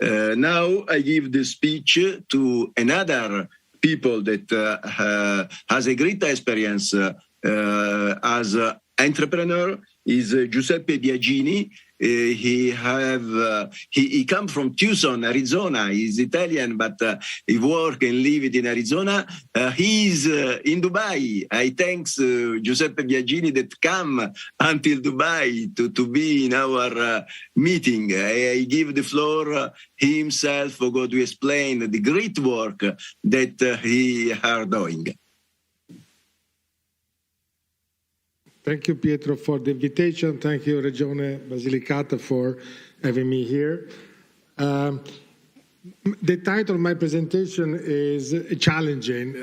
Now I give the speech to another people that has a great experience as entrepreneur, is Giuseppe Biagini. He come from Tucson, Arizona. He's Italian, but he work and live in Arizona. He's in Dubai. I thanks Giuseppe Biagini that come until Dubai to be in our meeting. I give the floor himself for go to explain the great work that he are doing. Thank you, Pietro, for the invitation. Thank you, Regione Basilicata, for having me here. The title of my presentation is challenging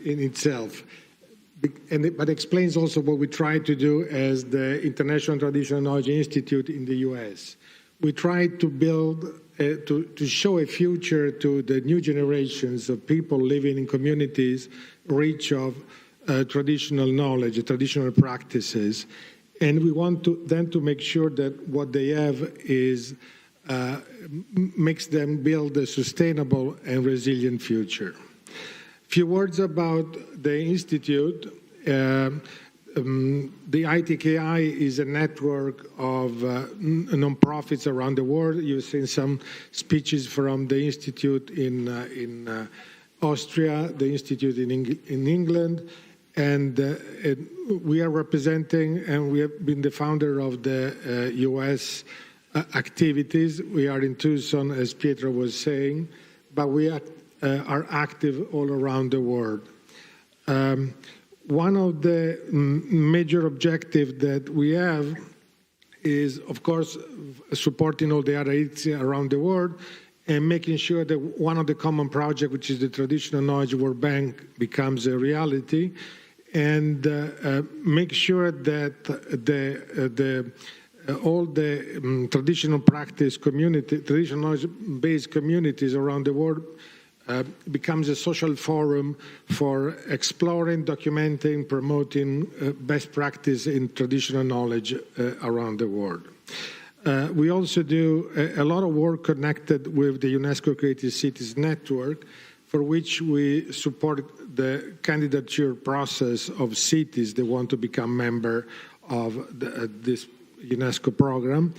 in itself, but explains also what we try to do as the International Traditional Knowledge Institute in the US. We try to build, to show a future to the new generations of people living in communities rich of traditional knowledge, traditional practices, and we want to then to make sure that what they have is makes them build a sustainable and resilient future. Few words about the Institute. The ITKI is a network of non-profits around the world. You've seen some speeches from the Institute in Austria, the Institute in England, and we are representing, and we have been the founder of the US activities. We are in Tucson, as Pietro was saying, but we are active all around the world. One of the major objectives that we have is, of course, supporting all the other agencies around the world and making sure that one of the common projects, which is the Traditional Knowledge World Bank, becomes a reality, and make sure that all the traditional practice community, traditional knowledge-based communities around the world becomes a social forum for exploring, documenting, promoting best practice in traditional knowledge around the world. We also do a lot of work connected with the UNESCO Creative Cities Network, for which we support the candidature process of cities that want to become member of this UNESCO program.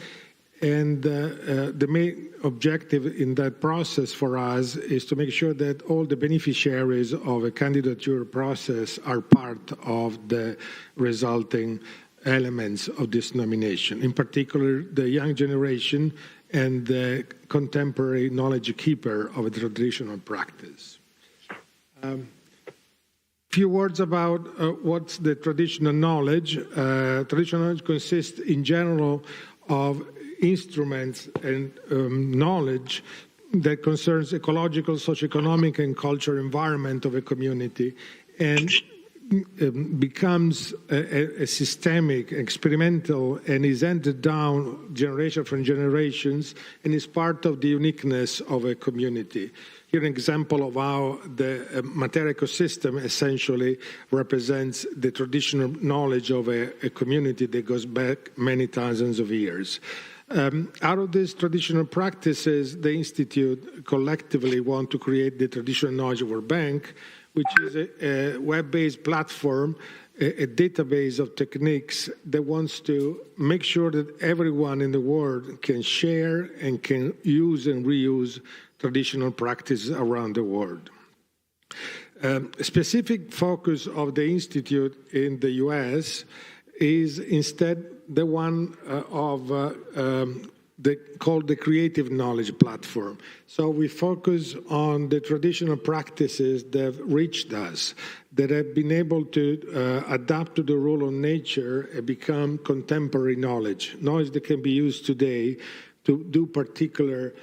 And the main objective in that process for us is to make sure that all the beneficiaries of a candidature process are part of the resulting elements of this nomination, in particular the young generation and the contemporary knowledge keeper of a traditional practice. Few words about what's the traditional knowledge. Traditional knowledge consists in general of instruments and knowledge that concerns ecological, socioeconomic, and cultural environment of a community, and becomes a systemic, experimental, and is handed down generation from generations, and is part of the uniqueness of a community. Here an example of how the material ecosystem essentially represents the traditional knowledge of a community that goes back many thousands of years. Out of these traditional practices, the Institute collectively want to create the Traditional Knowledge World Bank, which is a web-based platform, a database of techniques that wants to make sure that everyone in the world can share and can use and reuse traditional practices around the world. A specific focus of the Institute in the US is instead the one called the Creative Knowledge Platform. So we focus on the traditional practices that have reached us, that have been able to adapt to the rule of nature and become contemporary knowledge that can be used today to do particular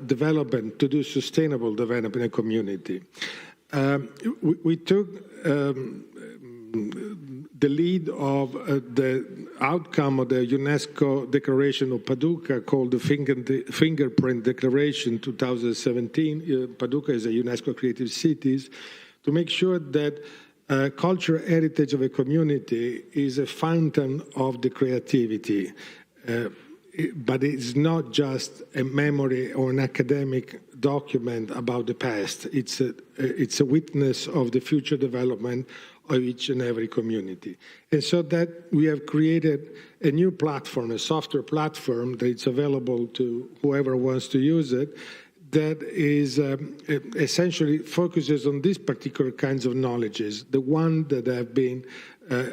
development, to do sustainable development in a community. We took the lead of the outcome of the UNESCO Declaration of Paducah, called the Fingerprint Declaration 2017. Paducah is a UNESCO Creative Cities, to make sure that cultural heritage of a community is a fountain of the creativity. but it's not just a memory or an academic document about the past. It's a witness of the future development of each and every community. And so that we have created a new platform, a software platform that is available to whoever wants to use it, that is essentially focuses on these particular kinds of knowledges, the one that have been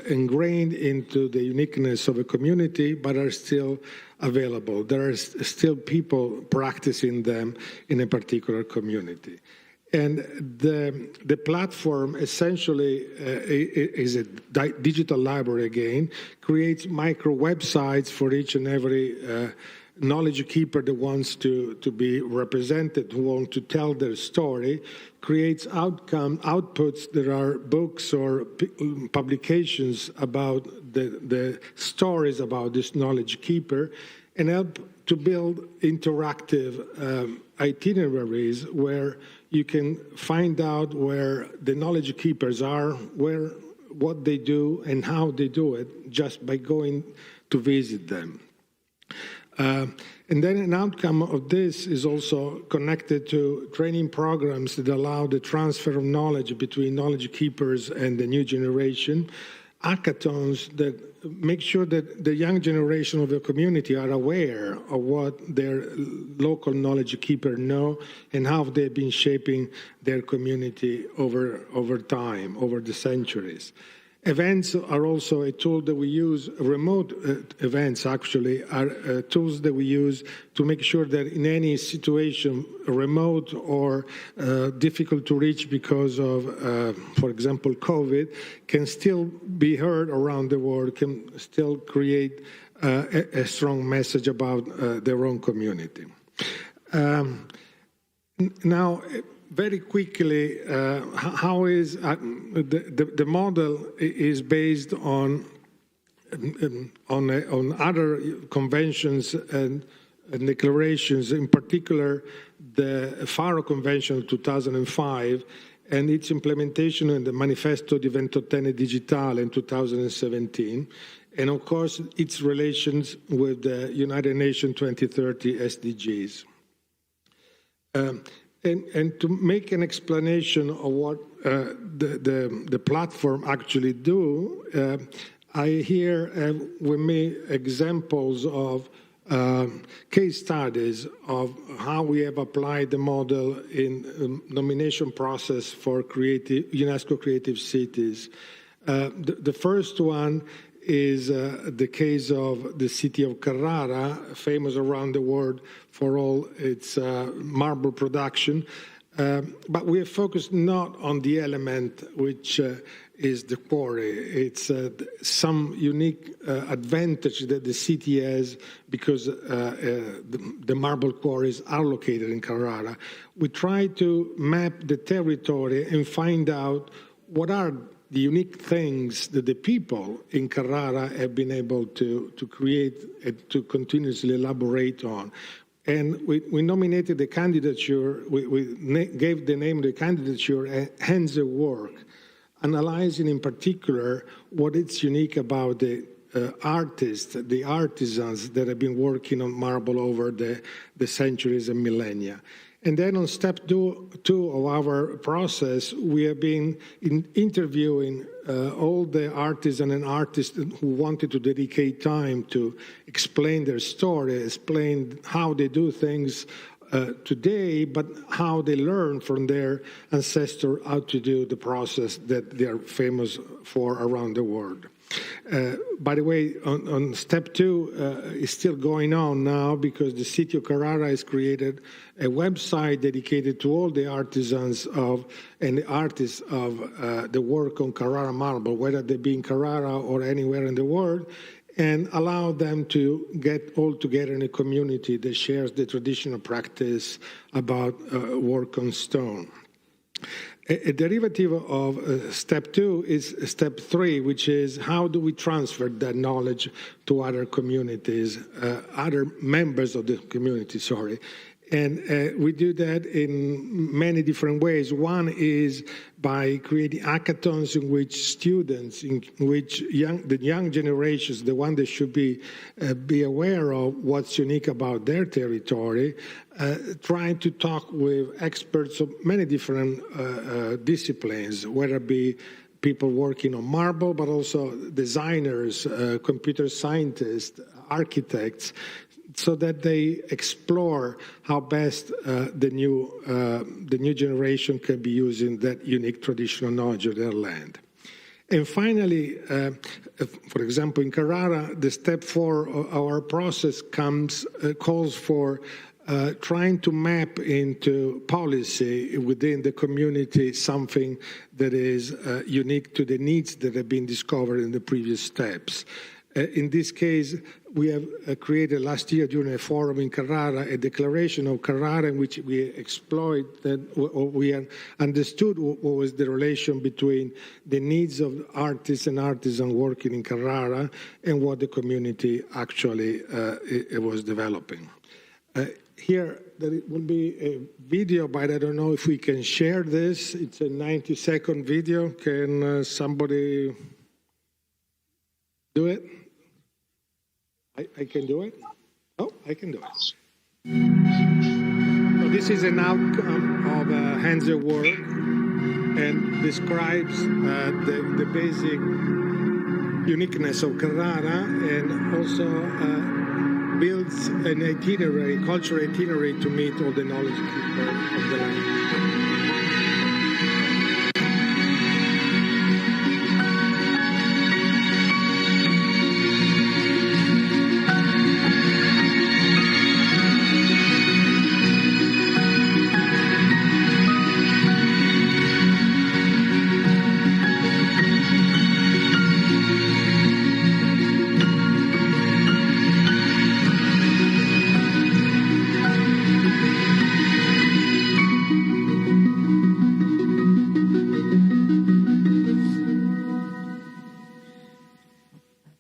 ingrained into the uniqueness of a community, but are still available. There are still people practicing them in a particular community. And the platform essentially is a digital library again, creates micro websites for each and every knowledge keeper that wants to be represented, who want to tell their story, creates outputs that are books or publications about the stories about this knowledge keeper, and help to build interactive itineraries where you can find out where the knowledge keepers are, what they do and how they do it, just by going to visit them. And then an outcome of this is also connected to training programs that allow the transfer of knowledge between knowledge keepers and the new generation, hackathons that make sure that the young generation of the community are aware of what their local knowledge keeper know and how they've been shaping their community over time, over the centuries. Events are also a tool that we use. Remote events actually are tools that we use to make sure that in any situation, remote or difficult to reach because of, for example, COVID, can still be heard around the world, can still create a strong message about their own community. Now, very quickly, how is the model is based on other conventions and declarations, in particular the Faro Convention of 2005 and its implementation in the Manifesto di Ventottenne Digitale in 2017, and of course its relations with the United Nations 2030 SDGs. And to make an explanation of what the platform actually do, I here have with me examples of case studies of how we have applied the model in nomination process for UNESCO Creative Cities. The first one is the case of the city of Carrara, famous around the world for all its marble production. But we have focused not on the element which is the quarry. It's some unique advantage that the city has because the marble quarries are located in Carrara. We try to map the territory and find out what are the unique things that the people in Carrara have been able to create and to continuously elaborate on. And we nominated the candidature, we gave the name of the candidature Hands at Work, analyzing in particular what is unique about the artists, the artisans that have been working on marble over the centuries and millennia. And then on step two of our process, we have been interviewing all the artisans and artists who wanted to dedicate time to explain their story, explain how they do things today, but how they learn from their ancestors how to do the process that they are famous for around the world. By the way, on step two is still going on now because the city of Carrara has created a website dedicated to all the artisans and the artists of the work on Carrara marble, whether they be in Carrara or anywhere in the world, and allow them to get all together in a community that shares the traditional practice about work on stone. A derivative of step two is step three, which is how do we transfer that knowledge to other communities, other members of the community, And we do that in many different ways. One is by creating hackathons in which students, in which the young generations, the one that should be aware of what's unique about their territory, trying to talk with experts of many different disciplines, whether it be people working on marble, but also designers, computer scientists, architects, so that they explore how best the new generation can be using that unique traditional knowledge of their land. And finally, for example, in Carrara, the step 4 of our process calls for trying to map into policy within the community something that is unique to the needs that have been discovered in the previous steps. In this case, we have created last year during a forum in Carrara a declaration of Carrara in which we exploit that, or we understood what was the relation between the needs of artists and artisans working in Carrara and what the community actually was developing. Here, there will be a video, but I don't know if we can share this. It's a 90-second video. Can somebody do it? I can do it? Oh, I can do it. So this is an outcome of Hansa work and describes the basic uniqueness of Carrara and also builds an itinerary, cultural itinerary to meet all the knowledge people of the land.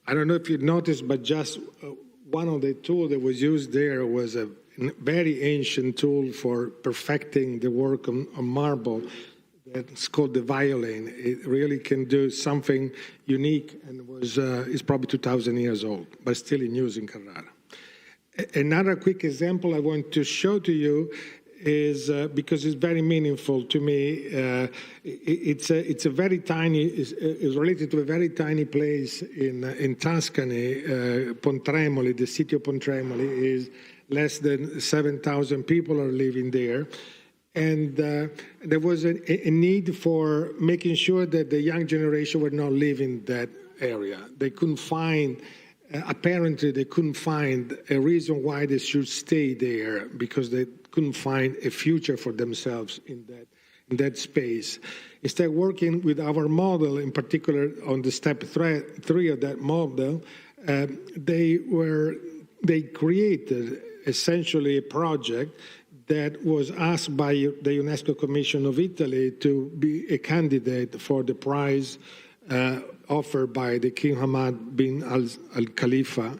I don't know if you noticed, but just one of the tools that was used there was a very ancient tool for perfecting the work on marble. That's called the violin. It really can do something unique and is probably 2,000 years old, but still in use in Carrara. Another quick example I want to show to you is because it's very meaningful to me. It's a very tiny. It's related to a very tiny place in Tuscany. Pontremoli, the city of Pontremoli, is less than 7,000 people are living there, and there was a need for making sure that the young generation were not living that area. They couldn't find. Apparently, they couldn't find a reason why they should stay there because they couldn't find a future for themselves in that space. Instead, working with our model, in particular on the step 3 of that model, they created essentially a project that was asked by the UNESCO Commission of Italy to be a candidate for the prize offered by the King Hamad bin Al Khalifa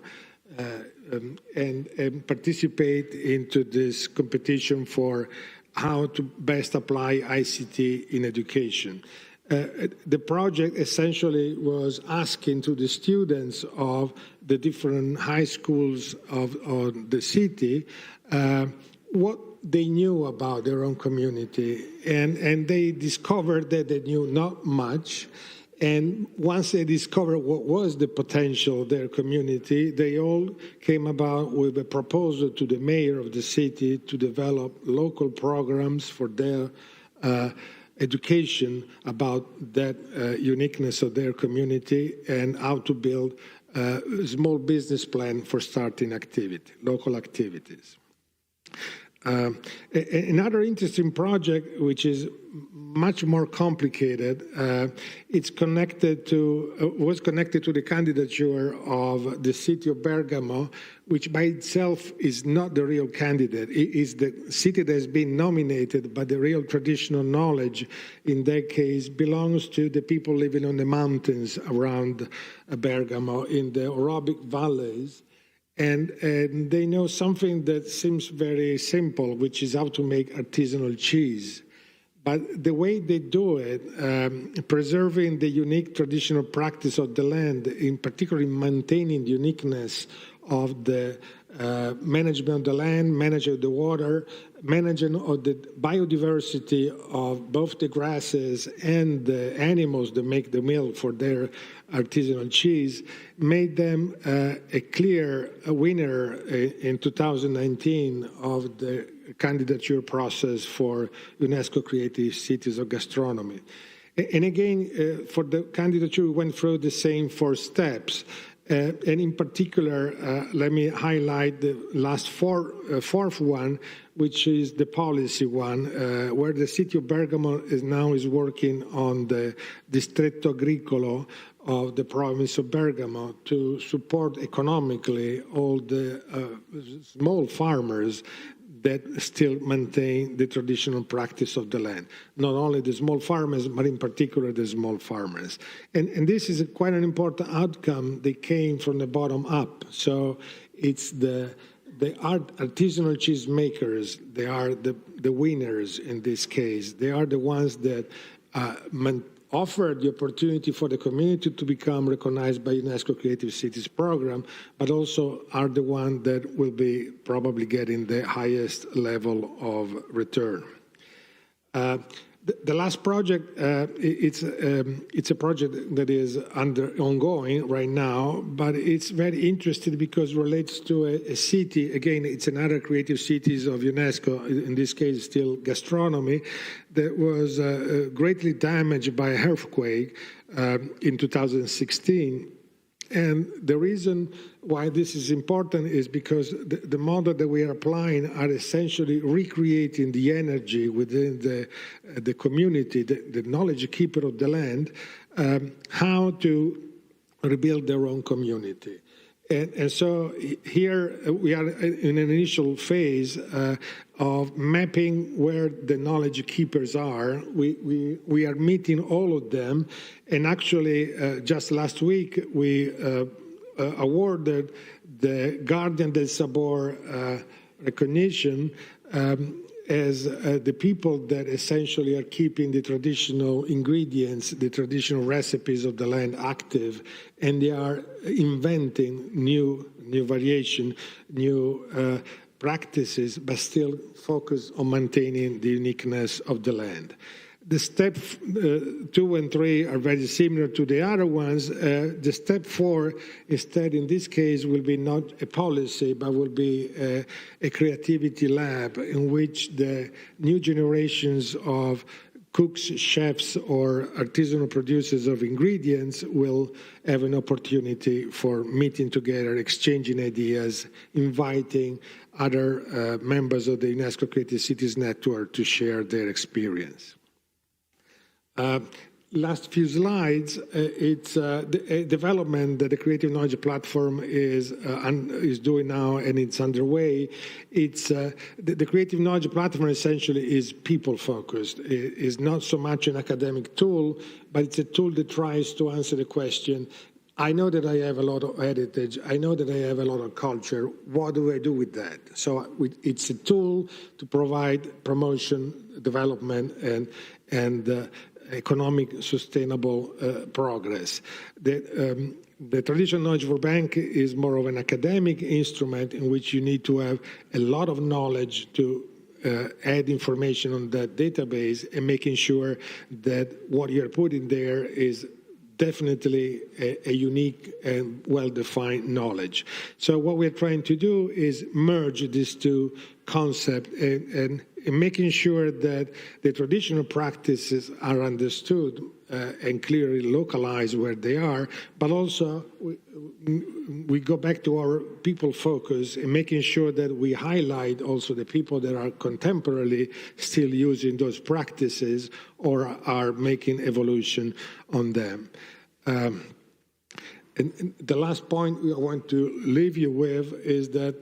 and participate into this competition for how to best apply ICT in education. The project essentially was asking to the students of the different high schools of the city what they knew about their own community, and they discovered that they knew not much. And once they discovered what was the potential of their community, they all came about with a proposal to the mayor of the city to develop local programs for their education about that uniqueness of their community and how to build a small business plan for starting local activities. Another interesting project, which is much more complicated, was connected to the candidature of the city of Bergamo, which by itself is not the real candidate. It is the city that has been nominated, but the real traditional knowledge in that case belongs to the people living on the mountains around Bergamo in the Orobic valleys. And they know something that seems very simple, which is how to make artisanal cheese. But the way they do it, preserving the unique traditional practice of the land, in particular maintaining the uniqueness of the management of the land, management of the water, management of the biodiversity of both the grasses and the animals that make the milk for their artisanal cheese, made them a clear winner in 2019 of the candidature process for UNESCO Creative Cities of Gastronomy. And again, for the candidature, we went through the same 4 steps. And in particular, let me highlight the last fourth one, which is the policy one, where the city of Bergamo is working on the Distretto Agricolo of the province of Bergamo to support economically all the small farmers that still maintain the traditional practice of the land. Not only the small farmers, but in particular the small farmers. And this is quite an important outcome that came from the bottom up. So it's the artisanal cheese makers, they are the winners in this case. They are the ones that offer the opportunity for the community to become recognized by UNESCO Creative Cities program, but also are the ones that will be probably getting the highest level of return. The last project, it's a project that is ongoing right now, but it's very interesting because it relates to a city. Again, it's another creative cities of UNESCO, in this case still gastronomy, that was greatly damaged by an earthquake in 2016. And the reason why this is important is because the model that we are applying are essentially recreating the energy within the community, the knowledge keeper of the land, how to rebuild their own community. And so here we are in an initial phase of mapping where the knowledge keepers are. We are meeting all of them. And actually, just last week, we awarded the Guardian del Sabor recognition as the people that essentially are keeping the traditional ingredients, the traditional recipes of the land active, and they are inventing new variation, new practices, but still focus on maintaining the uniqueness of the land. The step 2 and 3 are very similar to the other ones. The step 4, instead, in this case, will be not a policy, but will be a creativity lab in which the new generations of cooks, chefs, or artisanal producers of ingredients will have an opportunity for meeting together, exchanging ideas, inviting other members of the UNESCO Creative Cities Network to share their experience. Last few slides, it's the development that the Creative Knowledge Platform is doing now, and it's underway. It's the Creative Knowledge Platform essentially is people-focused. It is not so much an academic tool, but it's a tool that tries to answer the question, I know that I have a lot of heritage, I know that I have a lot of culture, what do I do with that? So it's a tool to provide promotion, development, and economic sustainable progress. The traditional knowledge for bank is more of an academic instrument in which you need to have a lot of knowledge to add information on that database and making sure that what you're putting there is definitely a unique and well-defined knowledge. So what we're trying to do is merge these two concepts and making sure that the traditional practices are understood and clearly localized where they are, but also we go back to our people focus and making sure that we highlight also the people that are contemporarily still using those practices or are making evolution on them. And the last point I want to leave you with is that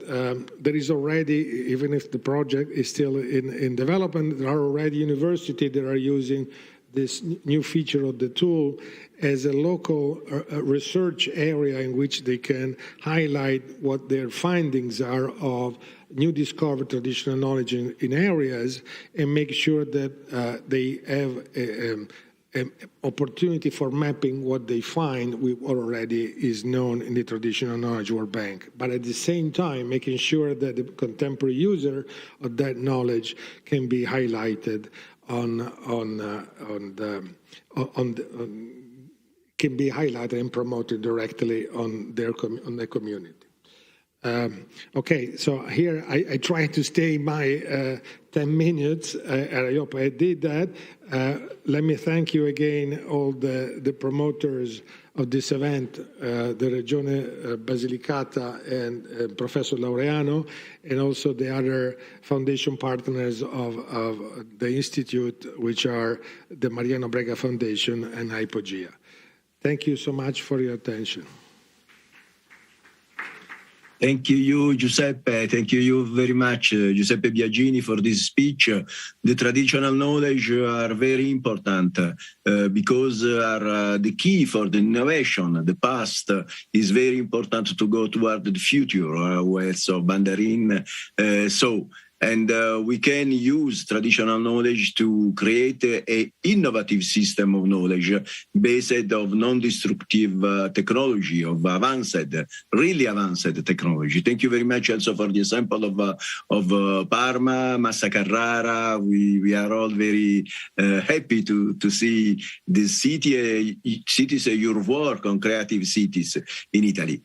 there is already, even if the project is still in development, there are already universities that are using this new feature of the tool as a local research area in which they can highlight what their findings are of new discovered traditional knowledge in areas, and make sure that they have an opportunity for mapping what they find with what already is known in the traditional knowledge world bank. But at the same time, making sure that the contemporary user of that knowledge can be highlighted can be highlighted and promoted directly on their community. Okay, so here I try to stay my 10 minutes, and I hope I did that. Let me thank you again, all the promoters of this event, the Regione Basilicata and Professor Laureano, and also the other foundation partners of the Institute, which are the Mariano Brega Foundation and Hypogea. Thank you so much for your attention. Thank you, Giuseppe. Thank you very much, Giuseppe Biagini, for this speech. The traditional knowledge are very important because are the key for the innovation. The past is very important to go toward the future, words of Mandarin. And we can use traditional knowledge to create an innovative system of knowledge based on non-destructive technology, of really advanced technology. Thank you very much also for the example of Parma, Massa Carrara. We are all very happy to see this cities, your work on creative cities in Italy.